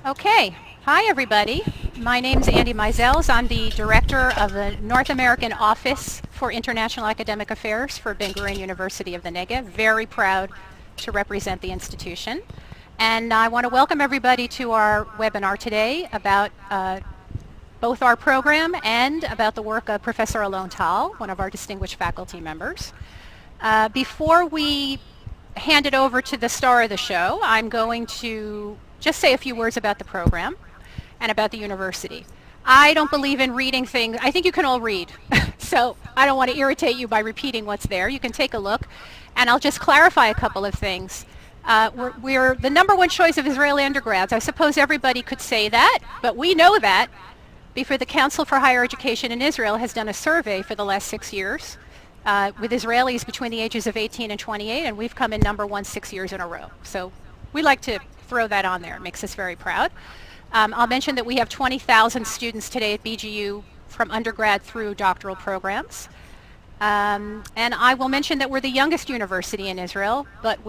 Okay, hi everybody. My name is Andy Meisels. I'm the director of the North American Office for International Academic Affairs for Ben-Gurion University of the Negev. Very proud to represent the institution. And I want to welcome everybody to our webinar today about both our program and about the work of Professor Alon Tal, one of our distinguished faculty members. Before we hand it over to the star of the show, I'm going to just say a few words about the program and about the university. I don't believe in reading things. I think you can all read. So I don't want to irritate you by repeating what's there. You can take a look. And I'll just clarify a couple of things. We're the number one choice of Israeli undergrads. I suppose everybody could say that, but we know that because the Council for Higher Education in Israel has done a survey for the last 6 years with Israelis between the ages of 18 and 28, and we've come in number one 6 years in a row. So we like to throw that on there. It makes us very proud. I'll mention that we have 20,000 students today at BGU from undergrad through doctoral programs. And I will mention that we're the youngest university in Israel, but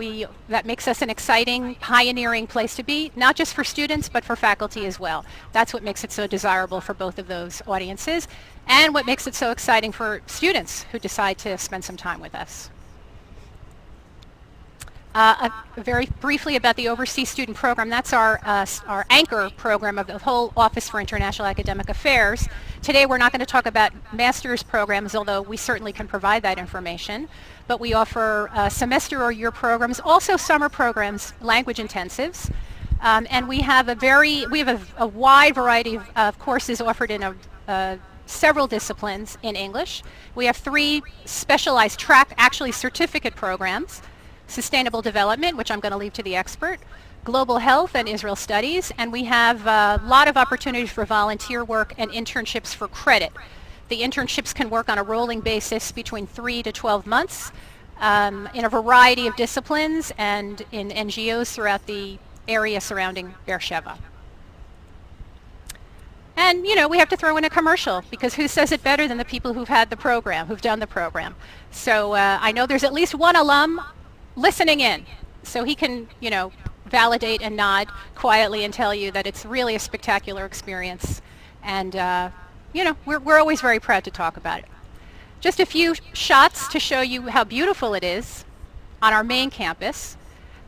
that makes us an exciting, pioneering place to be, not just for students, but for faculty as well. That's what makes it so desirable for both of those audiences, and what makes it so exciting for students who decide to spend some time with us. Very briefly about the Oversea student program. That's our anchor program of the whole Office for International Academic Affairs. Today we're not going to talk about master's programs, although we certainly can provide that information. But we offer semester or year programs, also summer programs, language intensives. And we have a wide variety of courses offered in several disciplines in English. We have 3 specialized actually certificate programs: Sustainable Development, which I'm going to leave to the expert, Global Health and Israel Studies, and we have a lot of opportunities for volunteer work and internships for credit. The internships can work on a rolling basis between 3 to 12 months in a variety of disciplines and in NGOs throughout the area surrounding Beersheba. And, you know, we have to throw in a commercial, because who says it better than the people who've had the program, who've done the program. So I know there's at least one alum listening in, so he can, you know, validate and nod quietly and tell you that it's really a spectacular experience. And, you know, we're always very proud to talk about it. Just a few shots to show you how beautiful it is on our main campus.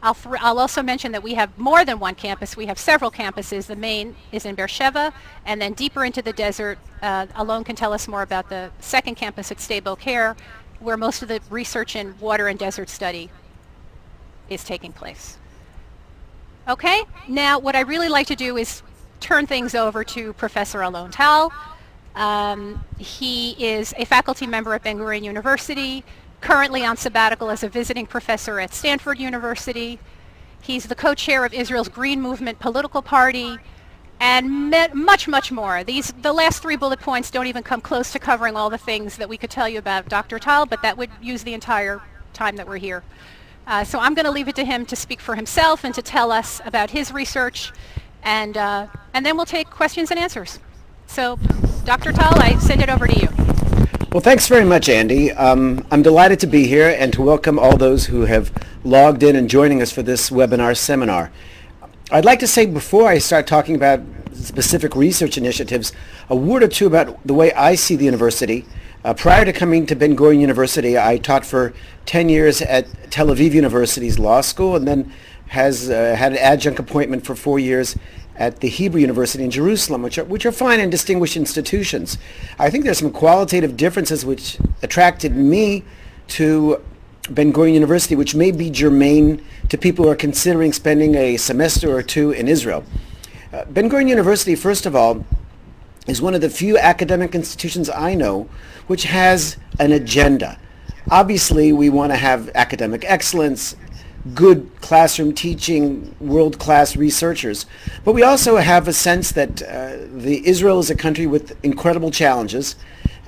I'll also mention that we have more than one campus. We have several campuses. The main is in Beersheba, and then deeper into the desert, Alon can tell us more about the second campus at Sde Boker, where most of the research in water and desert study is taking place. Okay, now what I really like to do is turn things over to Professor Alon Tal. He is a faculty member at Ben-Gurion University, currently on sabbatical as a visiting professor at Stanford University. He's the co-chair of Israel's Green Movement political party, and much, much more. The last 3 bullet points don't even come close to covering all the things that we could tell you about Dr. Tal, but that would use the entire time that we're here. So I'm going to leave it to him to speak for himself and to tell us about his research, and then we'll take questions and answers. So, Dr. Tal, I send it over to you. Well, thanks very much, Andy. I'm delighted to be here and to welcome all those who have logged in and joining us for this webinar seminar. I'd like to say, before I start talking about specific research initiatives, a word or two about the way I see the university. Prior to coming to Ben-Gurion University, I taught for 10 years at Tel Aviv University's law school, and then had an adjunct appointment for 4 years at the Hebrew University in Jerusalem, which are fine and distinguished institutions. I think there's some qualitative differences which attracted me to Ben-Gurion University, which may be germane to people who are considering spending a semester or 2 in Israel. Ben-Gurion University, first of all, is one of the few academic institutions I know which has an agenda. Obviously, we want to have academic excellence, good classroom teaching, world-class researchers, but we also have a sense that Israel is a country with incredible challenges,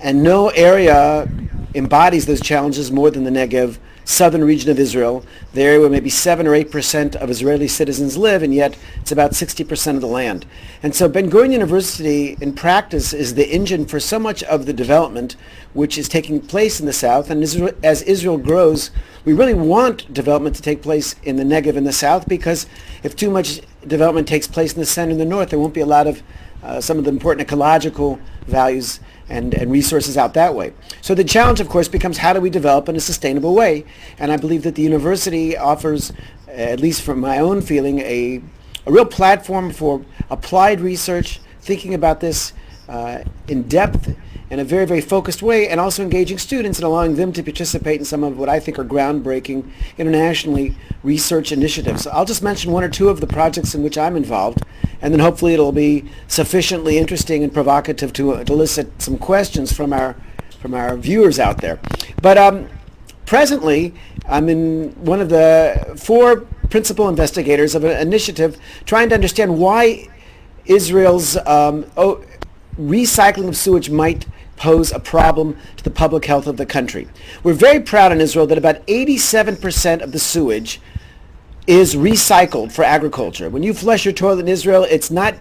and no area embodies those challenges more than the Negev southern region of Israel, the area where maybe 7 or 8% of Israeli citizens live, and yet it's about 60% of the land. And so Ben-Gurion University, in practice, is the engine for so much of the development which is taking place in the south. And as Israel grows, we really want development to take place in the Negev in the south, because if too much development takes place in the center and the north, there won't be a lot of some of the important ecological values and resources out that way. So the challenge, of course, becomes how do we develop in a sustainable way? And I believe that the university offers, at least from my own feeling, a real platform for applied research, thinking about this in depth, in a very, very focused way, and also engaging students and allowing them to participate in some of what I think are groundbreaking internationally research initiatives. So I'll just mention one or two of the projects in which I'm involved, and then hopefully it'll be sufficiently interesting and provocative to elicit some questions from our viewers out there. But presently, I'm in one of the 4 principal investigators of an initiative trying to understand why Israel's recycling of sewage might pose a problem to the public health of the country. We're very proud in Israel that about 87% of the sewage is recycled for agriculture. When you flush your toilet in Israel, it's not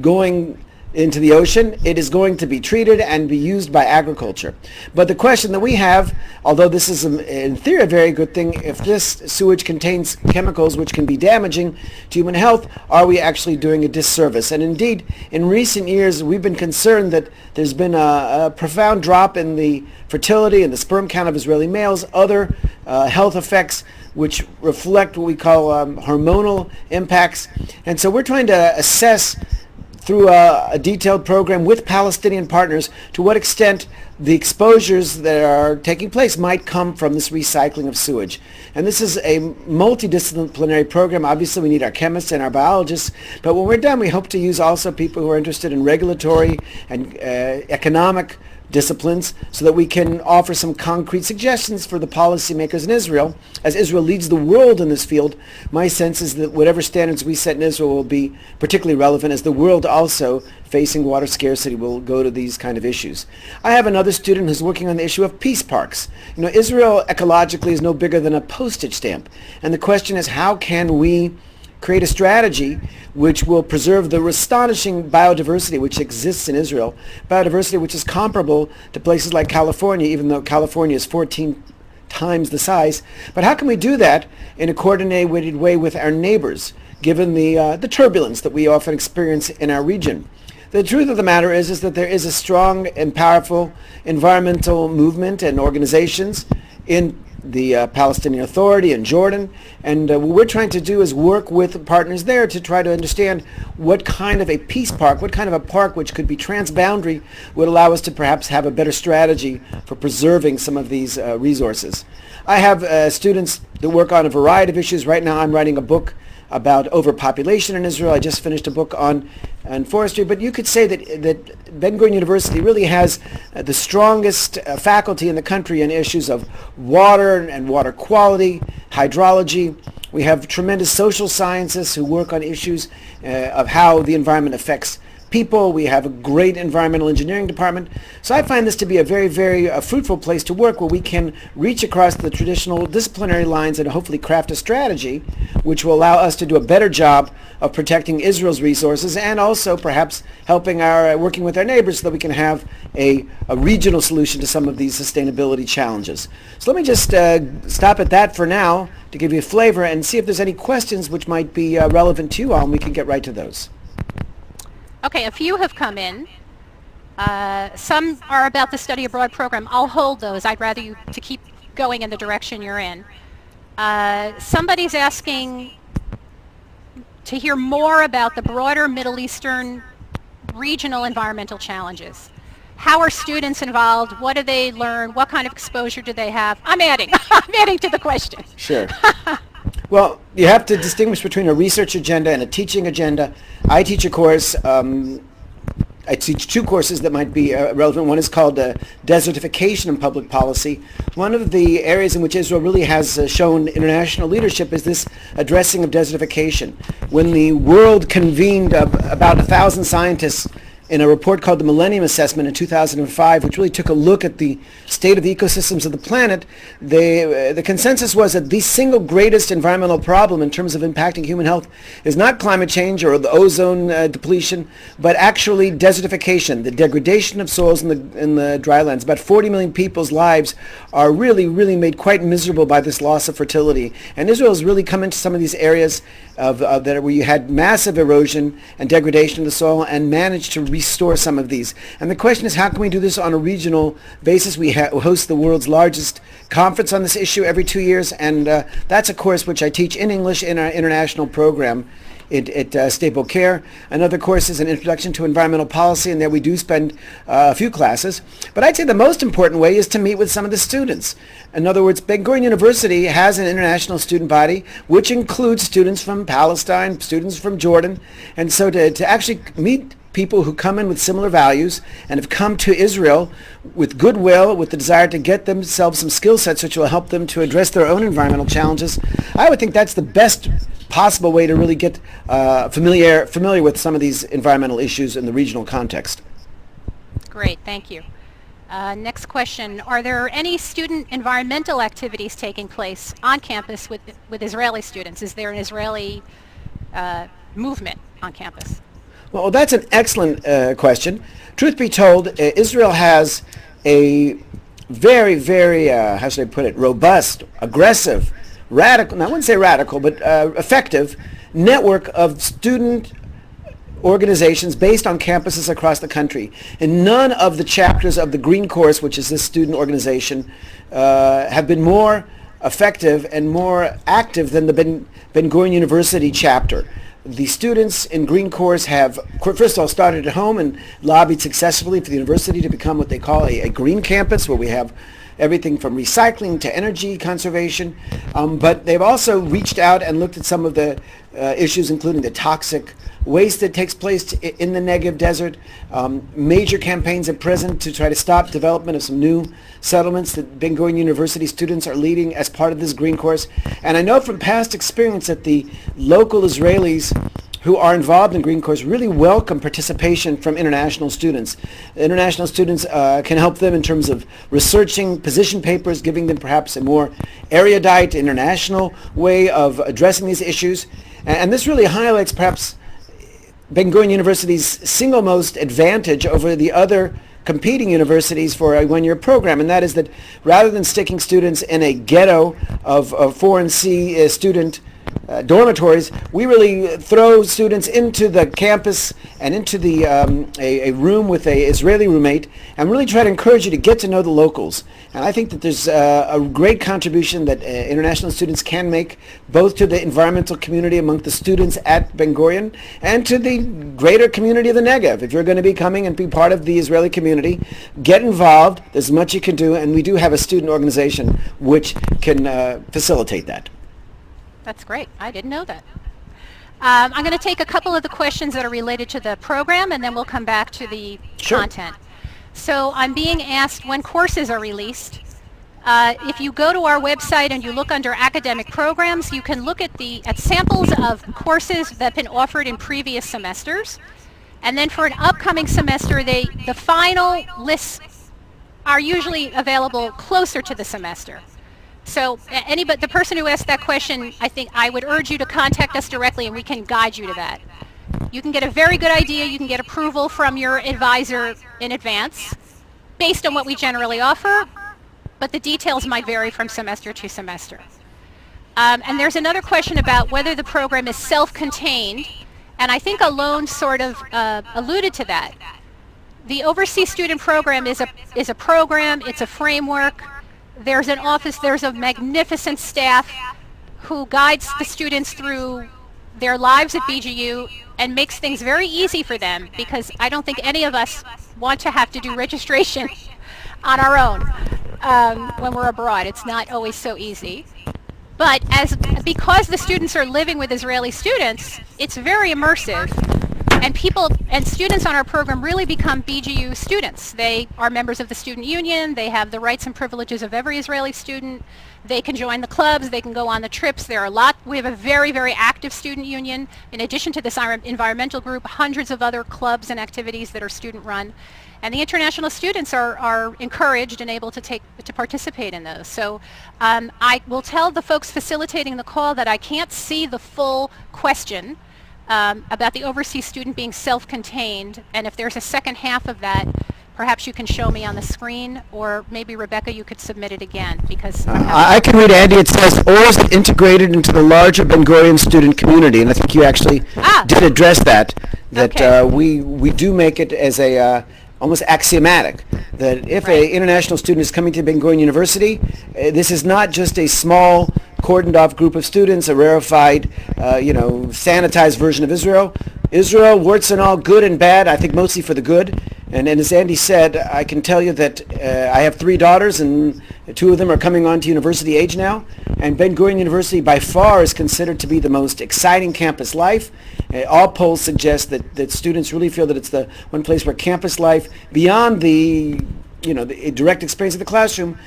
going into the ocean. It is going to be treated and be used by agriculture. But the question that we have, although this is in theory a very good thing, if this sewage contains chemicals which can be damaging to human health, are we actually doing a disservice? And indeed, in recent years, we've been concerned that there's been a profound drop in the fertility and the sperm count of Israeli males, other health effects which reflect what we call hormonal impacts. And so we're trying to assess through a detailed program with Palestinian partners to what extent the exposures that are taking place might come from this recycling of sewage. And this is a multidisciplinary program. Obviously, we need our chemists and our biologists, but when we're done, we hope to use also people who are interested in regulatory and economic disciplines so that we can offer some concrete suggestions for the policymakers in Israel. As Israel leads the world in this field, my sense is that whatever standards we set in Israel will be particularly relevant as the world also facing water scarcity will go to these kind of issues. I have another student who's working on the issue of peace parks. You know, Israel ecologically is no bigger than a postage stamp. And the question is, how can we create a strategy which will preserve the astonishing biodiversity which exists in Israel, biodiversity which is comparable to places like California, even though California is 14 times the size. But how can we do that in a coordinated way with our neighbors, given the turbulence that we often experience in our region? The truth of the matter is that there is a strong and powerful environmental movement and organizations in the Palestinian Authority in Jordan, and what we're trying to do is work with partners there to try to understand what kind of a peace park, what kind of a park which could be transboundary would allow us to perhaps have a better strategy for preserving some of these resources. I have students that work on a variety of issues. Right now I'm writing a book about overpopulation in Israel. I just finished a book on forestry, but you could say that Ben-Gurion University really has the strongest faculty in the country in issues of water and water quality, hydrology. We have tremendous social scientists who work on issues of how the environment affects people. We have a great environmental engineering department. So I find this to be a very, very fruitful place to work, where we can reach across the traditional disciplinary lines and hopefully craft a strategy which will allow us to do a better job of protecting Israel's resources, and also perhaps helping working with our neighbors so that we can have a regional solution to some of these sustainability challenges. So let me just stop at that for now to give you a flavor and see if there's any questions which might be relevant to you all, and we can get right to those. Okay, a few have come in. Some are about the study abroad program. I'll hold those. I'd rather you to keep going in the direction you're in. Somebody's asking to hear more about the broader Middle Eastern regional environmental challenges. How are students involved? What do they learn? What kind of exposure do they have? I'm adding to the question. Sure. Well, you have to distinguish between a research agenda and a teaching agenda. I teach a course, I teach 2 courses that might be relevant. One is called Desertification in Public Policy. One of the areas in which Israel really has shown international leadership is this addressing of desertification. When the world convened about 1,000 scientists in a report called the Millennium Assessment in 2005, which really took a look at the state of the ecosystems of the planet. The consensus was that the single greatest environmental problem in terms of impacting human health is not climate change or the ozone depletion, but actually desertification, the degradation of soils in the drylands. About 40 million people's lives are really, really made quite miserable by this loss of fertility. And Israel has really come into some of these areas where you had massive erosion and degradation of the soil and managed to restore some of these. And the question is, how can we do this on a regional basis? We host the world's largest conference on this issue every 2 years, and that's a course which I teach in English in our international program at Staple Care. Another course is an introduction to environmental policy, and there we do spend a few classes. But I'd say the most important way is to meet with some of the students. In other words, Ben-Gurion University has an international student body, which includes students from Palestine, students from Jordan. And so to actually meet people who come in with similar values and have come to Israel with goodwill, with the desire to get themselves some skill sets which will help them to address their own environmental challenges, I would think that's the best possible way to really get familiar with some of these environmental issues in the regional context. Great, thank you. Next question, are there any student environmental activities taking place on campus with Israeli students? Is there an Israeli movement on campus? Well, that's an excellent question. Truth be told, Israel has a very, very, how should I put it, robust, aggressive, radical, I wouldn't say radical, but effective network of student organizations based on campuses across the country. And none of the chapters of the Green Course, which is this student organization, have been more effective and more active than the Ben-Gurion University chapter. The students in Green Course have, first of all, started at home and lobbied successfully for the university to become what they call a green campus, where we have everything from recycling to energy conservation. But they've also reached out and looked at some of the issues, including the toxic waste that takes place in the Negev desert. Major campaigns at present to try to stop development of some new settlements that Ben-Gurion University students are leading as part of this Green Course. And I know from past experience that the local Israelis who are involved in Green Course really welcome participation from international students. International students can help them in terms of researching position papers, giving them perhaps a more erudite international way of addressing these issues. And this really highlights perhaps Ben-Gurion University's single most advantage over the other competing universities for a one-year program, and that is that rather than sticking students in a ghetto of foreign sea student dormitories, we really throw students into the campus and into the a room with a Israeli roommate, and really try to encourage you to get to know the locals. And I think that there's a great contribution that international students can make, both to the environmental community among the students at Ben-Gurion and to the greater community of the Negev. If you're going to be coming and be part of the Israeli community, get involved. There's much you can do, and we do have a student organization which can facilitate that. That's great. I didn't know that. I'm going to take a couple of the questions that are related to the program, and then we'll come back to the content. So I'm being asked when courses are released. If you go to our website and you look under academic programs, you can look at samples of courses that have been offered in previous semesters. And then for an upcoming semester, the final lists are usually available closer to the semester. So the person who asked that question, I think I would urge you to contact us directly and we can guide you to that. You can get a very good idea, you can get approval from your advisor in advance based on what we generally offer, but the details might vary from semester to semester. And there's another question about whether the program is self-contained, and I think Alon sort of alluded to that. The Oversea Student Program is a program, it's a framework. There's an office, there's a magnificent staff who guides the students through their lives at BGU and makes things very easy for them, because I don't think any of us want to have to do registration on our own when we're abroad. It's not always so easy. But because the students are living with Israeli students, it's very immersive. And people and students on our program really become BGU students. They are members of the student union. They have the rights and privileges of every Israeli student. They can join the clubs. They can go on the trips. We have a very, very active student union. In addition to this environmental group, hundreds of other clubs and activities that are student run. And the international students are encouraged and able to participate in those. So I will tell the folks facilitating the call that I can't see the full question about the Oversea student being self-contained, and if there's a second half of that, perhaps you can show me on the screen, or maybe Rebecca, you could submit it again, because I can read, Andy. It says, or is it integrated into the larger Ben-Gurion student community? And I think you actually did address that okay. We do make it as a almost axiomatic that if an international student is coming to Ben-Gurion University, this is not just a small cordoned off group of students, a rarefied, sanitized version of Israel. Israel, warts and all, good and bad, I think mostly for the good. And as Andy said, I can tell you that I have 3 daughters, and 2 of them are coming on to university age now. And Ben-Gurion University by far is considered to be the most exciting campus life. All polls suggest that students really feel that it's the one place where campus life, beyond the direct experience of the classroom,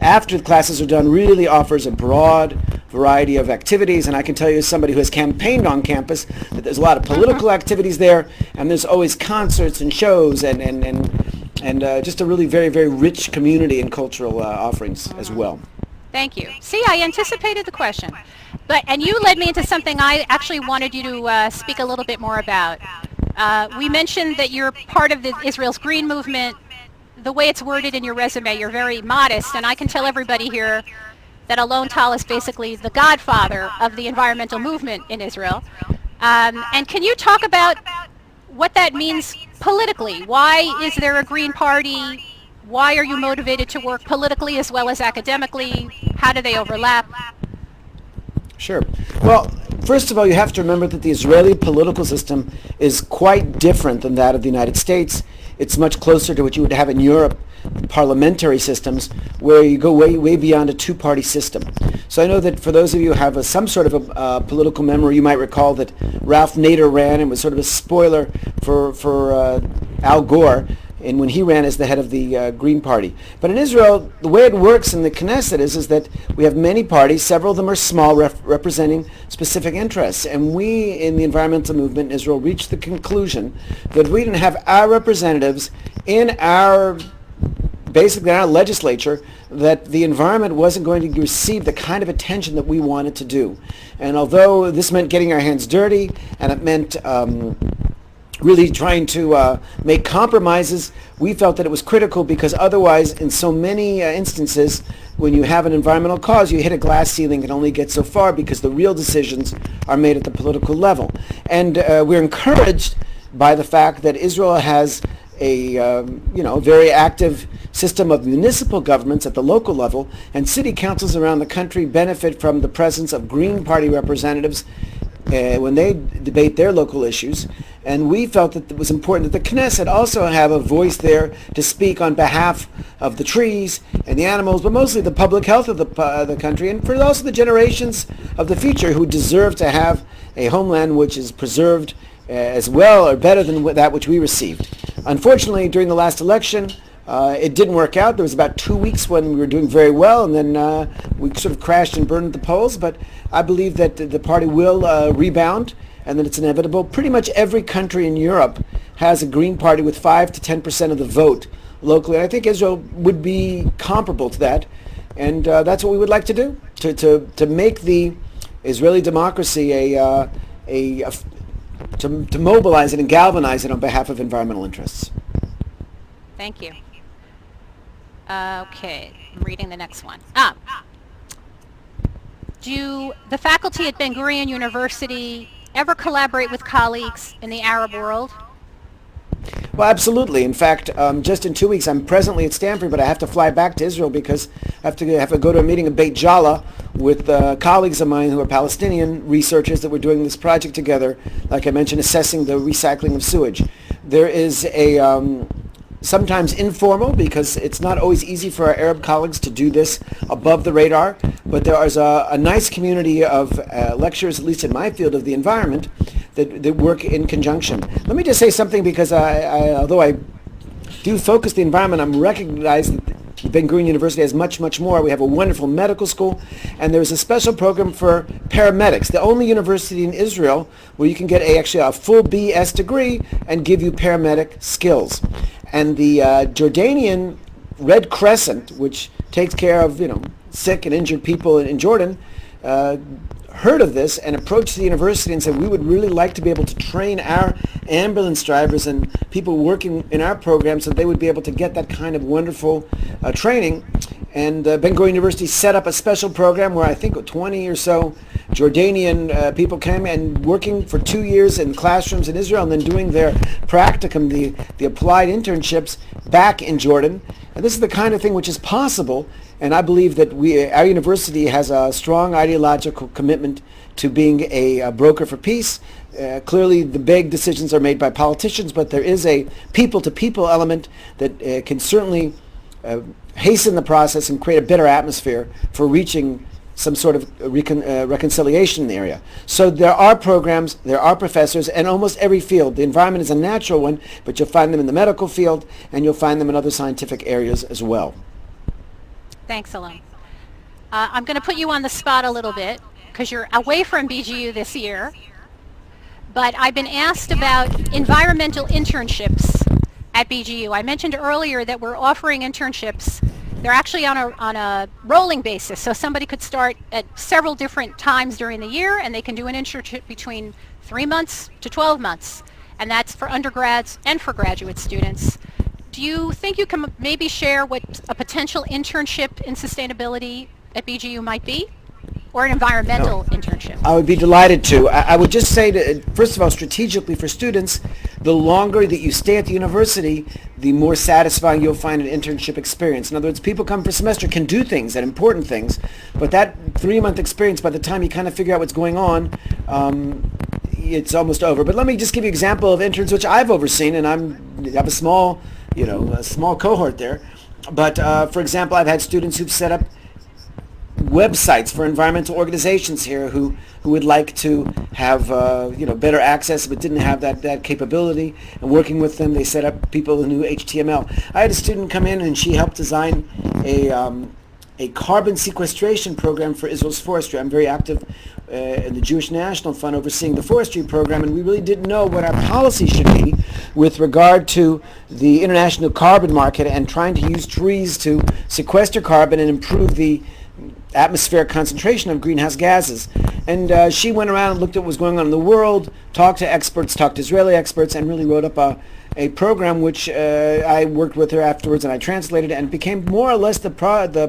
after the classes are done, really offers a broad variety of activities. And I can tell you, as somebody who has campaigned on campus, that there's a lot of political activities there, and there's always concerts and shows and just a really very, very rich community and cultural offerings as well. Thank you. See, I anticipated the question. And you led me into something I actually wanted you to speak a little bit more about. We mentioned that you're part of Israel's Green Movement. The way it's worded in your resume, you're very modest, and I can tell everybody here that Alon Tal is basically the godfather of the environmental movement in Israel. And can you talk about what that means politically? Why is there a Green Party? Why are you motivated to work politically as well as academically? How do they overlap? Sure. Well, first of all, you have to remember that the Israeli political system is quite different than that of the United States. It's much closer to what you would have in Europe, parliamentary systems, where you go way, way beyond a 2-party system. So I know that for those of you who have some sort of a political memory, you might recall that Ralph Nader ran and was sort of a spoiler for Al Gore, and when he ran as the head of the Green Party. But in Israel, the way it works in the Knesset is that we have many parties. Several of them are small, representing specific interests. And we, in the environmental movement in Israel, reached the conclusion that we didn't have our representatives in our legislature, that the environment wasn't going to receive the kind of attention that we wanted to do. And although this meant getting our hands dirty, and it meant really trying to make compromises, we felt that it was critical, because otherwise, in so many instances, when you have an environmental cause, you hit a glass ceiling and only get so far, because the real decisions are made at the political level. And we're encouraged by the fact that Israel has a very active system of municipal governments at the local level, and city councils around the country benefit from the presence of Green Party representatives when they debate their local issues. And we felt that it was important that the Knesset also have a voice there to speak on behalf of the trees and the animals, but mostly the public health of the country, and for also the generations of the future who deserve to have a homeland which is preserved as well or better than that which we received. Unfortunately, during the last election, it didn't work out. There was about 2 weeks when we were doing very well, and then we sort of crashed and burned at the polls. But I believe that the party will rebound, and that it's inevitable. Pretty much every country in Europe has a Green Party with 5 to 10% of the vote locally. And I think Israel would be comparable to that. And that's what we would like to do, to make the Israeli democracy to mobilize it and galvanize it on behalf of environmental interests. Thank you. Okay, I'm reading the next one. Do the faculty at Ben-Gurion University ever collaborate with colleagues in the Arab world? Well, absolutely. In fact, just in 2 weeks, I'm presently at Stanford, but I have to fly back to Israel because I have to go to a meeting in Beit Jala with colleagues of mine who are Palestinian researchers that we're doing this project together, like I mentioned, assessing the recycling of sewage. There is a sometimes informal, because it's not always easy for our Arab colleagues to do this above the radar, but there is a nice community of lecturers, at least in my field of the environment, that work in conjunction. Let me just say something, because although I do focus the environment, I'm recognized that Ben-Gurion University has much, much more. We have a wonderful medical school, and there's a special program for paramedics, the only university in Israel where you can get actually a full BS degree and give you paramedic skills. And the Jordanian Red Crescent, which takes care of sick and injured people in Jordan, heard of this and approached the university and said, we would really like to be able to train our ambulance drivers and people working in our program so they would be able to get that kind of wonderful training. And Ben-Gurion University set up a special program where I think 20 or so Jordanian people came and working for 2 years in classrooms in Israel and then doing their practicum, the applied internships back in Jordan. And this is the kind of thing which is possible. And I believe that our university has a strong ideological commitment to being a broker for peace. Clearly, the big decisions are made by politicians, but there is a people-to-people element that can certainly hasten the process and create a better atmosphere for reaching some sort of reconciliation in the area. So there are programs, there are professors in almost every field. The environment is a natural one, but you'll find them in the medical field, and you'll find them in other scientific areas as well. Thanks, Alon. I'm going to put you on the spot a little bit because you're away from BGU this year, but I've been asked about environmental internships at BGU. I mentioned earlier that we're offering internships. They're actually on a rolling basis, so somebody could start at several different times during the year, and they can do an internship between 3 months to 12 months, and that's for undergrads and for graduate students. Do you think you can maybe share what a potential internship in sustainability at BGU might be? Or an environmental internship? I would be delighted to. I would just say that, first of all, strategically for students, the longer that you stay at the university, the more satisfying you'll find an internship experience. In other words, people come for a semester, can do things, and important things, but that 3-month experience, by the time you kind of figure out what's going on, it's almost over. But let me just give you an example of interns which I've overseen, and I have a small cohort there. But for example, I've had students who've set up websites for environmental organizations here who would like to have better access but didn't have that capability. And working with them, they set up people who knew HTML. I had a student come in and she helped design a carbon sequestration program for Israel's forestry. I'm very active in the Jewish National Fund overseeing the forestry program, and we really didn't know what our policy should be with regard to the international carbon market and trying to use trees to sequester carbon and improve the atmospheric concentration of greenhouse gases. And she went around and looked at what was going on in the world, talked to experts, talked to Israeli experts, and really wrote up a program which I worked with her afterwards and I translated it, and it became more or less the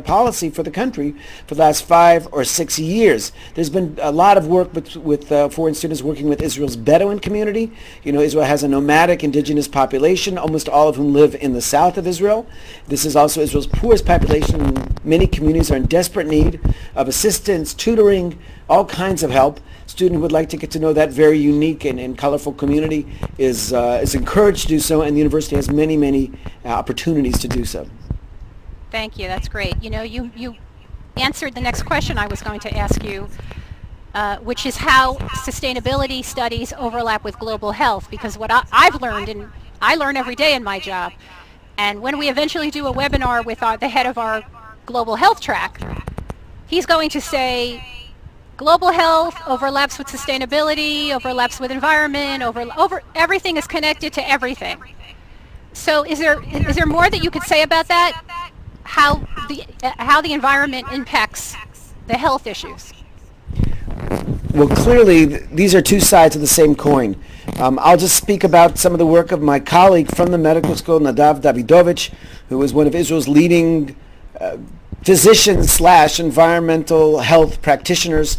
policy for the country for the last 5 or 6 years. There's been a lot of work with foreign students working with Israel's Bedouin community. Israel has a nomadic indigenous population, almost all of whom live in the south of Israel. This is also Israel's poorest population, and many communities are in desperate need of assistance, tutoring, all kinds of help. Student who would like to get to know that very unique and colorful community is encouraged to do so, and the university has many, many opportunities to do so. Thank you. That's great. You answered the next question I was going to ask you, which is how sustainability studies overlap with global health, because what I've learned, and I learn every day in my job, and when we eventually do a webinar with the head of our global health track, he's going to say, global health overlaps with sustainability, overlaps with environment, everything is connected to everything. So is there more that you could say about that? How the environment impacts the health issues? Well, clearly, these are two sides of the same coin. I'll just speak about some of the work of my colleague from the medical school, Nadav Davidovich, who is one of Israel's leading physician/environmental health practitioners.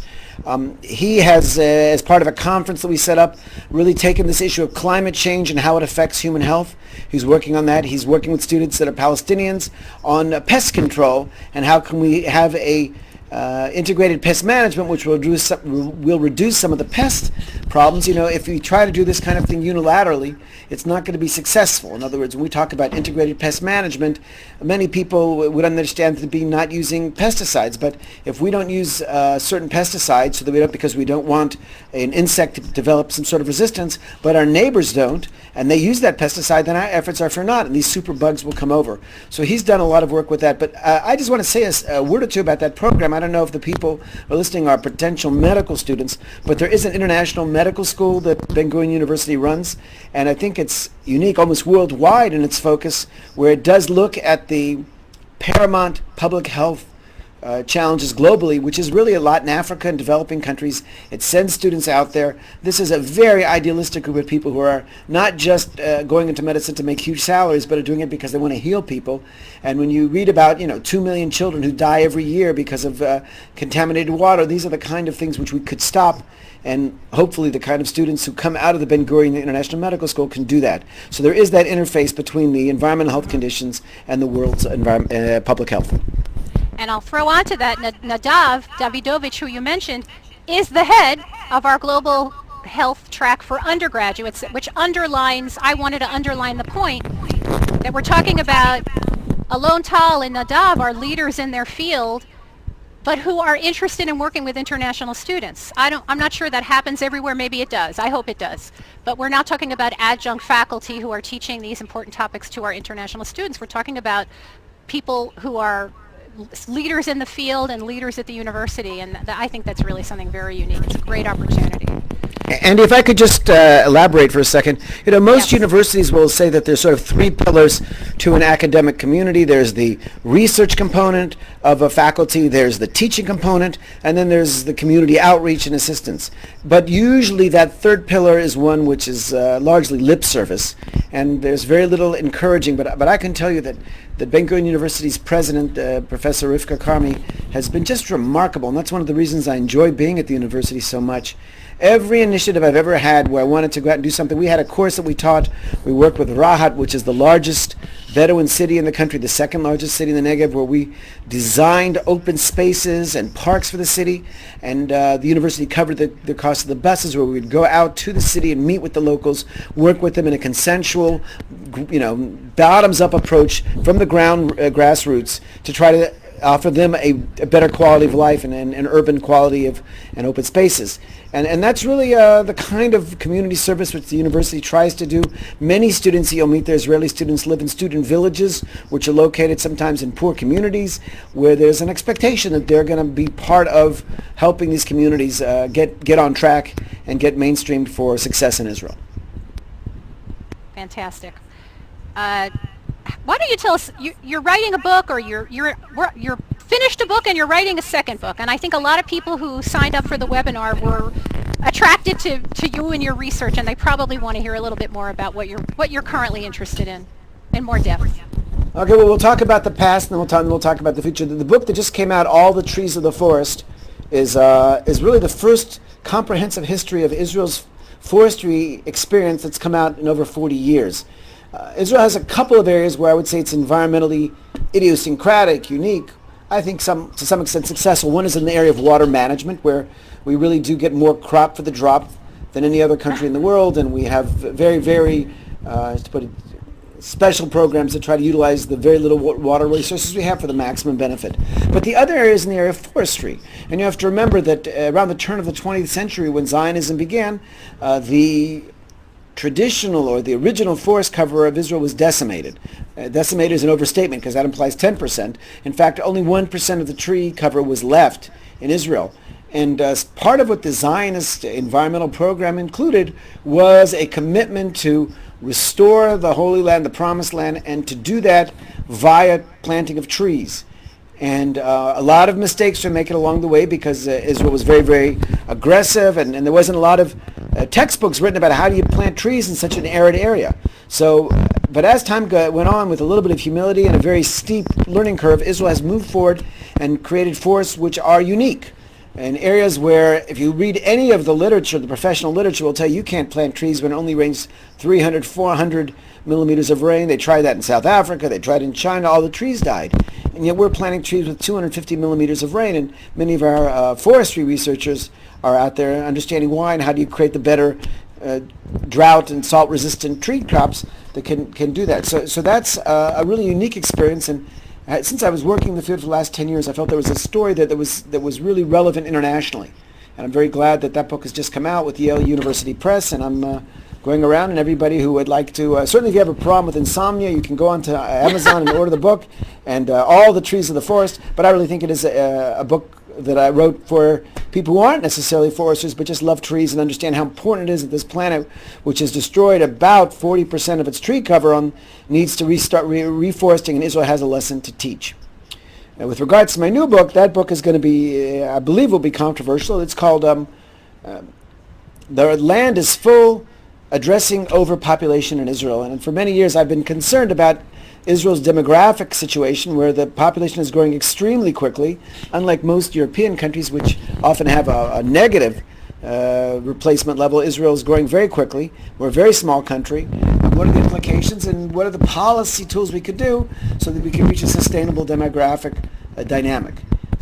He has, as part of a conference that we set up, really taken this issue of climate change and how it affects human health. He's working on that. He's working with students that are Palestinians on pest control and how can we have a integrated pest management, which will reduce some of the pest problems. If we try to do this kind of thing unilaterally, it's not going to be successful. In other words, when we talk about integrated pest management, many people would understand it to be not using pesticides. But if we don't use certain pesticides, so that we don't, because we don't want an insect to develop some sort of resistance, but our neighbors don't, and they use that pesticide, then our efforts are for naught, and these super bugs will come over. So he's done a lot of work with that. But I just want to say a word or two about that program. I don't know if the people who are listening are potential medical students, but there is an international medical school that Ben-Gurion University runs, and I think it's unique, almost worldwide in its focus, where it does look at the paramount public health challenges globally, which is really a lot in Africa and developing countries. It sends students out there. This is a very idealistic group of people who are not just going into medicine to make huge salaries, but are doing it because they want to heal people. And when you read about 2 million children who die every year because of contaminated water, these are the kind of things which we could stop. And hopefully the kind of students who come out of the Ben-Gurion International Medical School can do that. So there is that interface between the environmental health conditions and the world's public health. And I'll throw on to that, Nadav Davidovich, who you mentioned, is the head of our global health track for undergraduates, which I wanted to underline the point that we're talking about. Alon Tal and Nadav are leaders in their field, but who are interested in working with international students. I'm not sure that happens everywhere. Maybe it does. I hope it does. But we're not talking about adjunct faculty who are teaching these important topics to our international students. We're talking about people who are leaders in the field and leaders at the university, and I think that's really something very unique. It's a great opportunity. And if I could just elaborate for a second, most universities will say that there's sort of three pillars to an academic community. There's the research component of a faculty, there's the teaching component, and then there's the community outreach and assistance. But usually that third pillar is one which is largely lip service, and there's very little encouraging. But I can tell you that Ben-Gurion University's president, Professor Rivka Karmi, has been just remarkable, and that's one of the reasons I enjoy being at the university so much. Every initiative I've ever had where I wanted to go out and do something, we had a course that we taught. We worked with Rahat, which is the largest Bedouin city in the country, the second largest city in the Negev, where we designed open spaces and parks for the city. And the university covered the cost of the buses, where we would go out to the city and meet with the locals, work with them in a consensual, bottoms-up approach from the ground grassroots to try to offer them a better quality of life and an urban quality of and open spaces. And that's really the kind of community service which the university tries to do. Many students you'll meet there, Israeli students, live in student villages, which are located sometimes in poor communities, where there's an expectation that they're going to be part of helping these communities get on track and get mainstreamed for success in Israel. Fantastic. Why don't you tell us, you're writing a book, or you're finished a book and you're writing a second book, and I think a lot of people who signed up for the webinar were attracted to you and your research, and they probably want to hear a little bit more about what you're currently interested in more depth. Okay, well, we'll talk about the past, and then we'll talk about the future. The book that just came out, All the Trees of the Forest, is really the first comprehensive history of Israel's forestry experience that's come out in over 40 years. Israel has a couple of areas where I would say it's environmentally idiosyncratic, unique, I think to some extent successful. One is in the area of water management, where we really do get more crop for the drop than any other country in the world, and we have very, very, to put it, special programs that try to utilize the very little water resources we have for the maximum benefit. But the other area is in the area of forestry. And you have to remember that around the turn of the 20th century, when Zionism began, the traditional or the original forest cover of Israel was decimated. Decimated is an overstatement because that implies 10%. In fact, only 1% of the tree cover was left in Israel. And part of what the Zionist environmental program included was a commitment to restore the Holy Land, the Promised Land, and to do that via planting of trees. And a lot of mistakes were made along the way because Israel was very, very aggressive, and there wasn't a lot of textbooks written about how do you plant trees in such an arid area. So, but as time went on, with a little bit of humility and a very steep learning curve, Israel has moved forward and created forests which are unique. in areas where, if you read any of the literature, the professional literature will tell you can't plant trees when it only rains 300, 400 millimeters of rain. They tried that in South Africa. They tried it in China. All the trees died. And yet we're planting trees with 250 millimeters of rain. And many of our forestry researchers are out there understanding why and how do you create the better drought and salt-resistant tree crops that can do that. So that's a really unique experience. And since I was working in the field for the last 10 years, I felt there was a story that was really relevant internationally. And I'm very glad that book has just come out with Yale University Press, and I'm going around, and everybody who would like to, certainly if you have a problem with insomnia, you can go onto Amazon and order the book, and All the Trees of the Forest. But I really think it is a book that I wrote for people who aren't necessarily foresters, but just love trees and understand how important it is that this planet, which has destroyed about 40% of its tree cover, needs to restart reforesting, and Israel has a lesson to teach. And with regards to my new book, that book is going to be, I believe, will be controversial. It's called The Land is Full, Addressing Overpopulation in Israel. And for many years I've been concerned about Israel's demographic situation, where the population is growing extremely quickly, unlike most European countries, which often have a negative replacement level. Israel is growing very quickly. We're a very small country. What are the implications, and what are the policy tools we could do so that we can reach a sustainable demographic dynamic?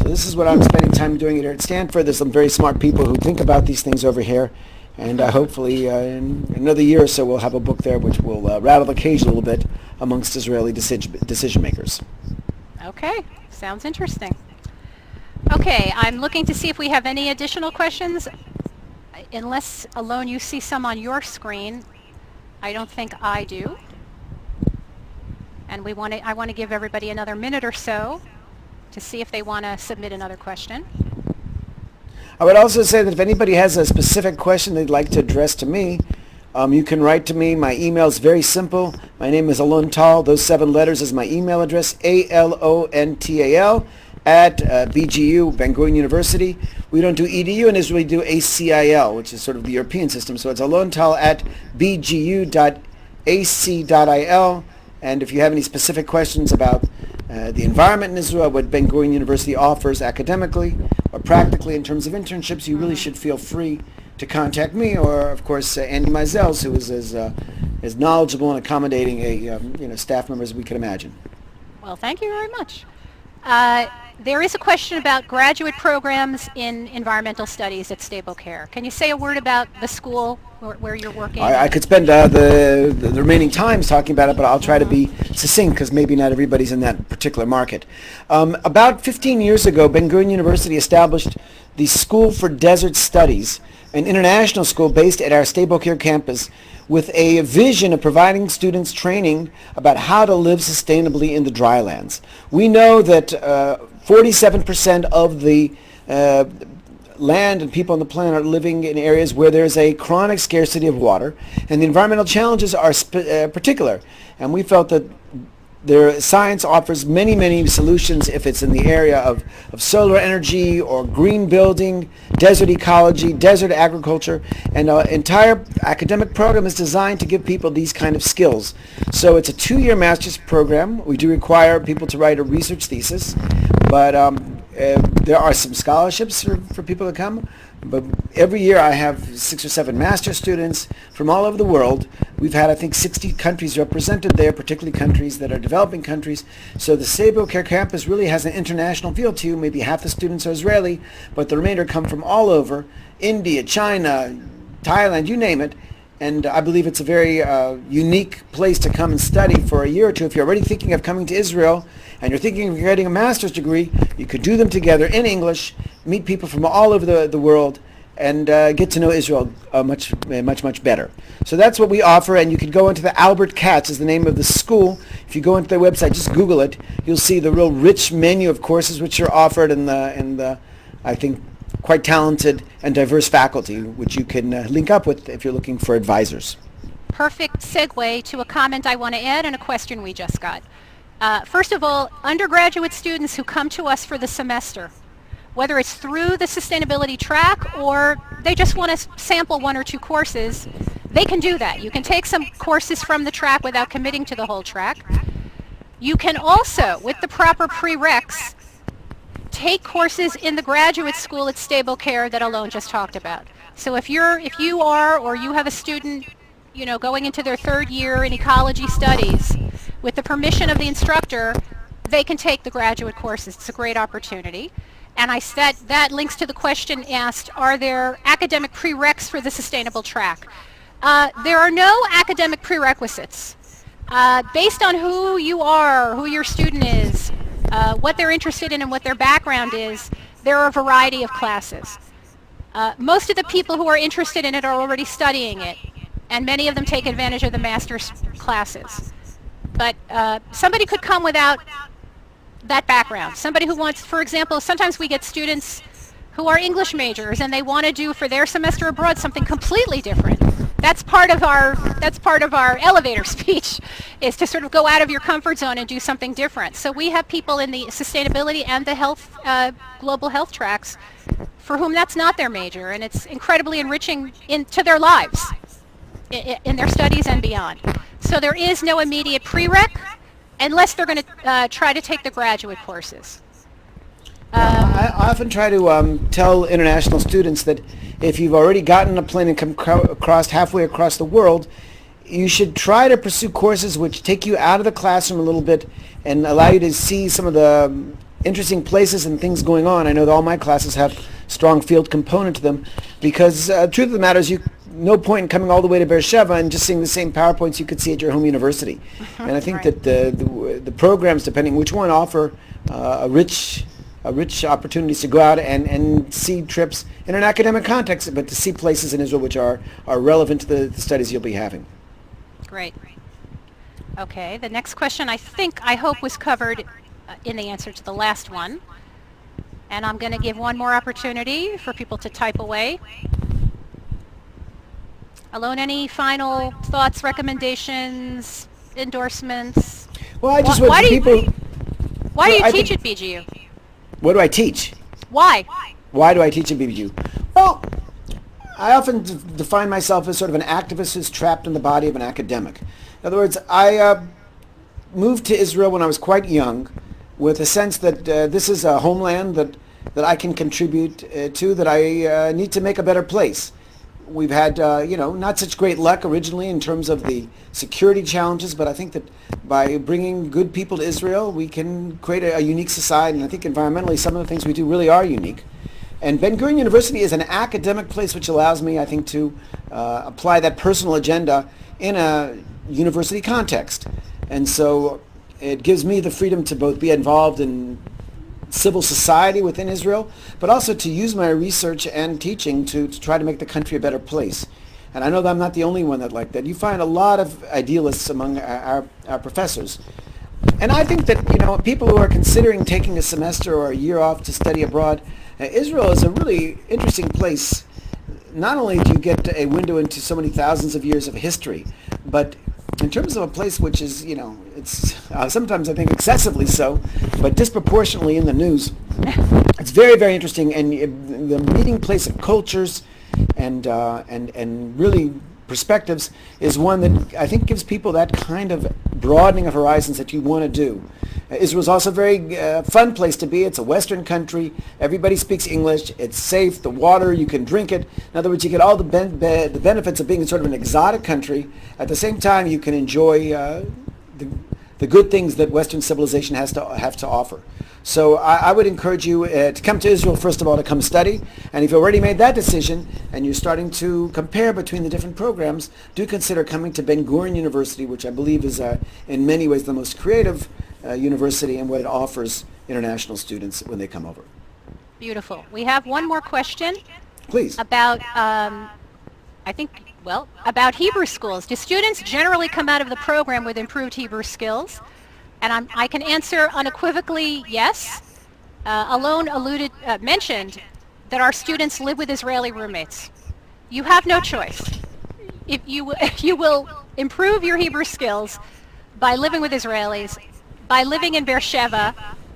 So this is what I'm spending time doing here at Stanford. There's some very smart people who think about these things over here. And hopefully in another year or so we'll have a book there which will rattle the cage a little bit amongst Israeli decision makers. Okay, sounds interesting. Okay, I'm looking to see if we have any additional questions. Unless, Alon, you see some on your screen. I don't think I do. And I want to give everybody another minute or so to see if they want to submit another question. I would also say that if anybody has a specific question they'd like to address to me, you can write to me. My email is very simple. My name is Alon Tal. Those 7 letters is my email address, ALONTAL at BGU, Ben-Gurion University. We don't do EDU in Israel. We do ACIL, which is sort of the European system. So it's alontal at bgu.ac.il. And if you have any specific questions about the environment in Israel, what Ben-Gurion University offers academically or practically in terms of internships, you really should feel free to contact me, or of course Andy Mizels, who is as knowledgeable and accommodating a staff member as we can imagine. Well, thank you very much. There is a question about graduate programs in environmental studies at Stable Care. Can you say a word about the school where you're working? I could spend the remaining times talking about it, but I'll try to be succinct because maybe not everybody's in that particular market. About 15 years ago, Ben-Gurion University established the School for Desert Studies, an international school based at our Stable Care campus, with a vision of providing students training about how to live sustainably in the drylands. We know that 47% of the land and people on the planet are living in areas where there's a chronic scarcity of water, and the environmental challenges are particular. And we felt that their science offers many, many solutions if it's in the area of solar energy or green building, desert ecology, desert agriculture, and our entire academic program is designed to give people these kind of skills. So it's a 2-year master's program. We do require people to write a research thesis, but there are some scholarships for people to come. But every year I have 6 or 7 master students from all over the world. We've had, I think, 60 countries represented there, particularly countries that are developing countries. So the Stable Care campus really has an international feel to you. Maybe half the students are Israeli, but the remainder come from all over, India, China, Thailand, you name it. And I believe it's a very unique place to come and study for a year or two. If you're already thinking of coming to Israel and you're thinking of getting a master's degree, you could do them together in English, meet people from all over the world, and get to know Israel much better. So that's what we offer, and you can go into the Albert Katz is the name of the school. If you go into their website, just Google it. You'll see the real rich menu of courses which are offered, and the I think, quite talented and diverse faculty, which you can link up with if you're looking for advisors. Perfect segue to a comment I want to add and a question we just got. First of all, undergraduate students who come to us for the semester, whether it's through the sustainability track or they just want to sample 1 or 2 courses, they can do that. You can take some courses from the track without committing to the whole track. You can also, with the proper prereqs, take courses in the graduate school at Stable Care that Alon just talked about. So if you are or you have a student, going into their third year in ecology studies, with the permission of the instructor, they can take the graduate courses. It's a great opportunity. And that links to the question asked, are there academic prereqs for the sustainable track? There are no academic prerequisites. Based on who you are, who your student is, what they're interested in and what their background is, there are a variety of classes. Most of the people who are interested in it are already studying it, and many of them take advantage of the master's classes. But somebody could come without that background. Somebody who wants, for example, sometimes we get students who are English majors and they want to do for their semester abroad something completely different. That's part of our elevator speech, is to sort of go out of your comfort zone and do something different. So we have people in the sustainability and the health, global health tracks for whom that's not their major, and it's incredibly enriching to their lives, in their studies and beyond. So there is no immediate prereq unless they're going to try to take the graduate courses. I often try to tell international students that if you've already gotten a plane and come halfway across the world, you should try to pursue courses which take you out of the classroom a little bit and allow you to see some of the interesting places and things going on. I know that all my classes have strong field component to them because truth of the matter is no point in coming all the way to Beersheba and just seeing the same PowerPoints you could see at your home university. And I think that the programs, depending which one, offer a rich opportunities to go out and see trips in an academic context, but to see places in Israel which are relevant to the studies you'll be having. Great. Okay, the next question I hope was covered in the answer to the last one. And I'm going to give one more opportunity for people to type away. Alon, any final thoughts, recommendations, endorsements? Well, I just want people... Why do you teach at BGU? What do I teach? Why? Why do I teach at BGU? Well, I often define myself as sort of an activist who's trapped in the body of an academic. In other words, I moved to Israel when I was quite young with a sense that this is a homeland that I can contribute to, that I need to make a better place. We've had, not such great luck originally in terms of the security challenges, but I think that by bringing good people to Israel, we can create a unique society, and I think environmentally some of the things we do really are unique. And Ben-Gurion University is an academic place which allows me, I think, to apply that personal agenda in a university context. And so it gives me the freedom to both be involved in civil society within Israel, but also to use my research and teaching to try to make the country a better place. And I know that I'm not the only one that like that. You find a lot of idealists among our professors. And I think that, people who are considering taking a semester or a year off to study abroad, Israel is a really interesting place. Not only do you get a window into so many thousands of years of history, but in terms of a place which is, it's sometimes I think excessively so, but disproportionately in the news, it's very, very interesting, and the meeting place of cultures and really perspectives is one that I think gives people that kind of broadening of horizons that you want to do. Israel's also a very fun place to be. It's a Western country. Everybody speaks English. It's safe. The water, you can drink it. In other words, you get all the benefits of being sort of an exotic country. At the same time, you can enjoy the good things that Western civilization have to offer. So I would encourage you to come to Israel, first of all, to come study. And if you've already made that decision and you're starting to compare between the different programs, do consider coming to Ben-Gurion University, which I believe is in many ways the most creative university and what it offers international students when they come over. Beautiful. We have one more question. Please. About, about Hebrew schools. Do students generally come out of the program with improved Hebrew skills? And I can answer unequivocally yes. Alon mentioned that our students live with Israeli roommates. You have no choice. If you will improve your Hebrew skills by living with Israelis, by living in Beersheba,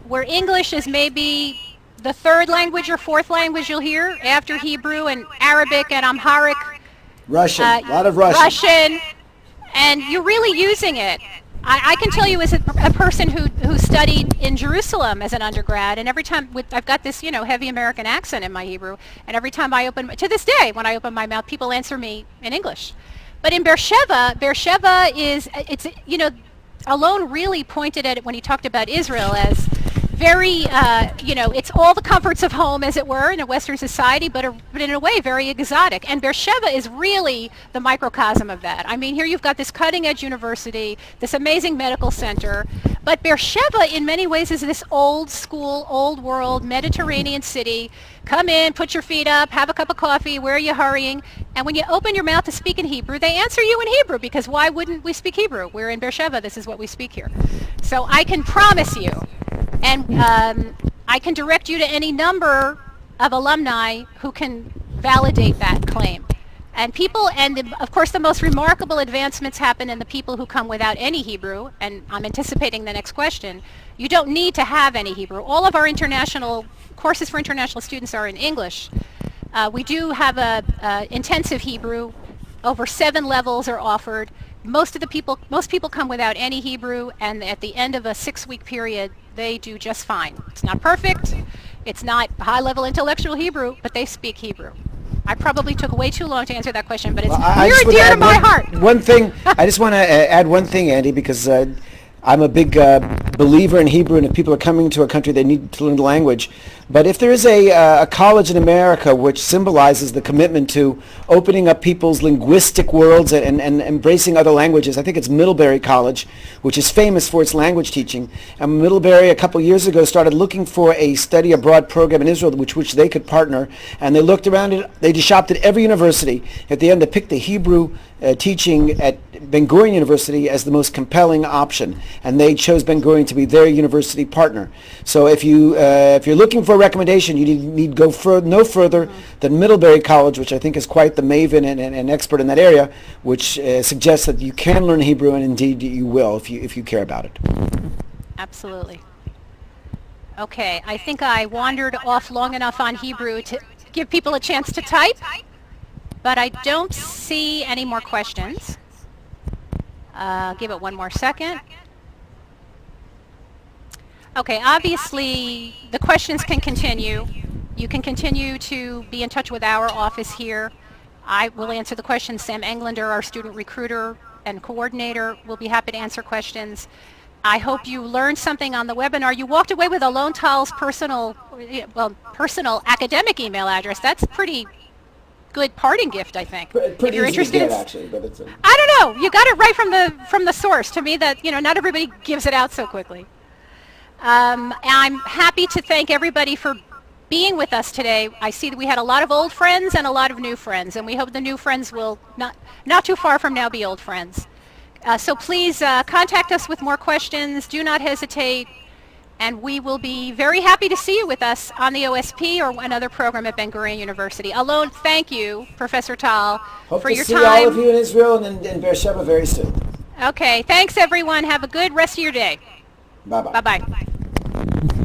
where English is maybe the third language or fourth language you'll hear after Hebrew and Arabic and Amharic. Russian, a lot of Russian. Russian, and you're really using it I can tell you as a person who studied in Jerusalem as an undergrad, and every time I've got this, heavy American accent in my Hebrew, and every time to this day, when I open my mouth, people answer me in English. But in Beersheba Alon really pointed at it when he talked about Israel as very, it's all the comforts of home, as it were, in a Western society, but in a way very exotic. And Beersheba is really the microcosm of that. I mean, here you've got this cutting-edge university, this amazing medical center, but Beersheba in many ways is this old school, old world, Mediterranean city. Come in, put your feet up, have a cup of coffee, where are you hurrying? And when you open your mouth to speak in Hebrew, they answer you in Hebrew, because why wouldn't we speak Hebrew? We're in Beersheba, this is what we speak here. So I can promise you, and I can direct you to any number of alumni who can validate that claim. And of course the most remarkable advancements happen in the people who come without any Hebrew, and I'm anticipating the next question. You don't need to have any Hebrew. All of our international courses for international students are in English. We do have a intensive Hebrew. Over 7 levels are offered. Most people come without any Hebrew, and at the end of a 6-week period, they do just fine. It's not perfect. It's not high-level intellectual Hebrew, but they speak Hebrew. I probably took way too long to answer that question, but it's near and dear to my heart. One thing, I just want to add one thing, Andy, because I'm a big believer in Hebrew, and if people are coming to a country, they need to learn the language. But if there is a college in America which symbolizes the commitment to opening up people's linguistic worlds and embracing other languages, I think it's Middlebury College, which is famous for its language teaching. And Middlebury, a couple years ago, started looking for a study abroad program in Israel which they could partner. And they looked around it. They just shopped at every university. At the end, they picked the Hebrew teaching at Ben-Gurion University as the most compelling option, and they chose Ben-Gurion to be their university partner. So if you're looking for a recommendation, you need go no further than Middlebury College, which I think is quite the maven and expert in that area, which suggests that you can learn Hebrew, and indeed you will if you care about it. Absolutely. Okay, I think I wandered off long enough on Hebrew to give people a chance to type, but I don't see any more questions. Give it one more second. Okay, obviously the questions can continue. You can continue to be in touch with our office here. I will answer the questions. Sam Englander, our student recruiter and coordinator, will be happy to answer questions. I hope you learned something on the webinar. You walked away with Alon Tal's personal academic email address. That's pretty good parting gift, I think. Pretty if you're interested easy to get, actually, but it's I don't know. You got it right from the source. To me, that not everybody gives it out so quickly. I'm happy to thank everybody for being with us today. I see that we had a lot of old friends and a lot of new friends, and we hope the new friends will not too far from now be old friends. So please contact us with more questions. Do not hesitate. And we will be very happy to see you with us on the OSP or another program at Ben-Gurion University. Alon, thank you, Professor Tal, for your time. Hope to see all of you in Israel and in Beersheba very soon. Okay, thanks everyone. Have a good rest of your day. Bye-bye. Bye-bye.